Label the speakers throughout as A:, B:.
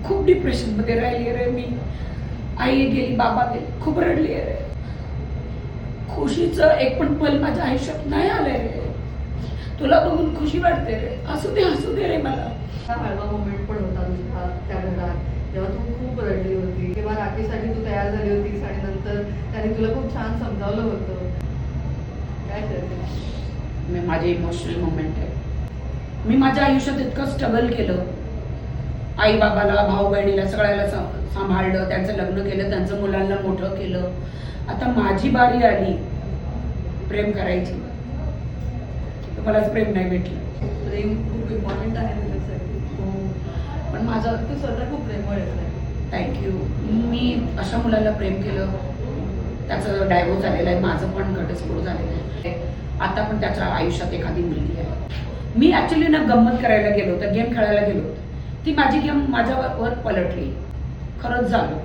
A: खूप डिप्रेशन मध्ये राहिली रे मी. आई गेली, बाबा गेली, खूप रडली रे. खुशीचं एक पण पल माझ्या आयुष्यात नाही आलंय रे. तुला बघून खुशी वाटते रे. हसू दे रे मला.
B: हळवा मोमेंट पण होता तुझा त्या घरात, जेव्हा तू खूप रडली होती, तेव्हा राखीसाठी तू तयार झाली होतीस आणि नंतर त्याने तुला खूप छान समजावलं होतं. काय करते?
A: माझे इमोशनल मोमेंट आहे. मी माझ्या आयुष्यात इतकं स्ट्रगल केलं. आई बाबाला, भाऊ बहिणीला सगळ्याला सांभाळलं, त्यांचं लग्न केलं, त्यांचं मुलांना मोठं केलं. आता माझी बारी आली प्रेम करायची, मलाच प्रेम नाही भेटलं.
B: प्रेम खूप इम्पॉर्टंट आहे तुझ्यासाठी.
A: पण माझं
B: तू स्वतः खूप प्रेमळ आहे.
A: थँक्यू. मी अशा मुलाला प्रेम केलं, त्याचं डायव्होर्स झालेलं आहे, माझं पण घटस्फोट झालेलं आहे. आता पण त्याच्या आयुष्यात एखादी मुलगी आहे. मी ॲक्च्युली ना गंमत करायला गेलो होतं, गेम खेळायला गेलो होतं. ती माझी गेम माझ्यावर पलटली. खरंच झालं.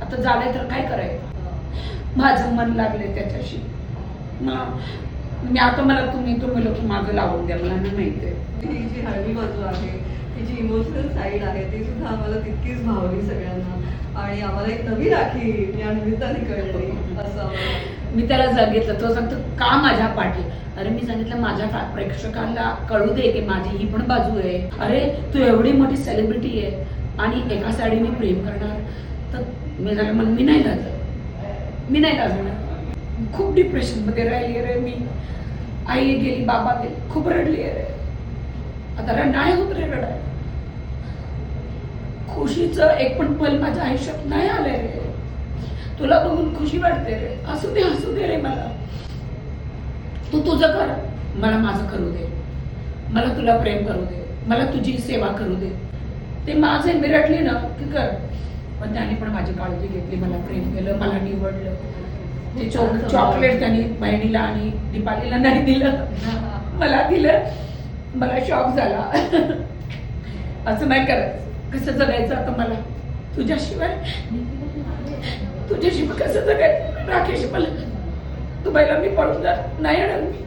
A: आता झालंय तर काय करायचं. माझं मन लागले त्याच्याशी. मी आता मला तुम्ही लोक माझं लावून द्या, मला नाही माहिती आहे.
B: ही जी हळवी बाजू आहे, ही जी इमोशनल साईड आहे, ती सुद्धा आम्हाला तितकीच भावली सगळ्यांना. आणि आम्हाला एक नवी राखी या निमित्ताने कळली असं
A: मी त्याला सांगितलं, तो सांगतो का माझ्या पाठी. अरे मी सांगितलं माझ्या प्रेक्षकांना कळू दे की माझी ही पण बाजू आहे. अरे तू एवढी मोठी सेलिब्रिटी आहे आणि एका साडीने प्रेम करणार, तर मी झालं मग मी नाही लाजणार. खूप डिप्रेशन मध्ये राहिली रे मी. आई गेली, बाबा गेली, खूप रडली रे. आता नाही होत रे रडाय. खुशीचं एक पण पल माझ्या आयुष्यात नाही आलंय रे. तुला बघून खुशी वाटते रे. हसू दे रे मला. तू तुझं कर, मला माझं करू दे. मला तुला प्रेम करू दे, मला तुझी सेवा करू दे. ते माझे मी रडली ना की कर. पण त्याने पण माझी काळजी घेतली, मला प्रेम केलं, मला निवडलं. ते चॉकलेट त्यांनी बहिणीला आणि दीपालीला नाही दिलं, मला दिलं. मला शॉक झाला. असं नाही करत. कसं जगायचं आता मला तुझ्याशिवाय कसं जगायचं. राकेश मला दुबईला मी पळून जात नाही येणार मी.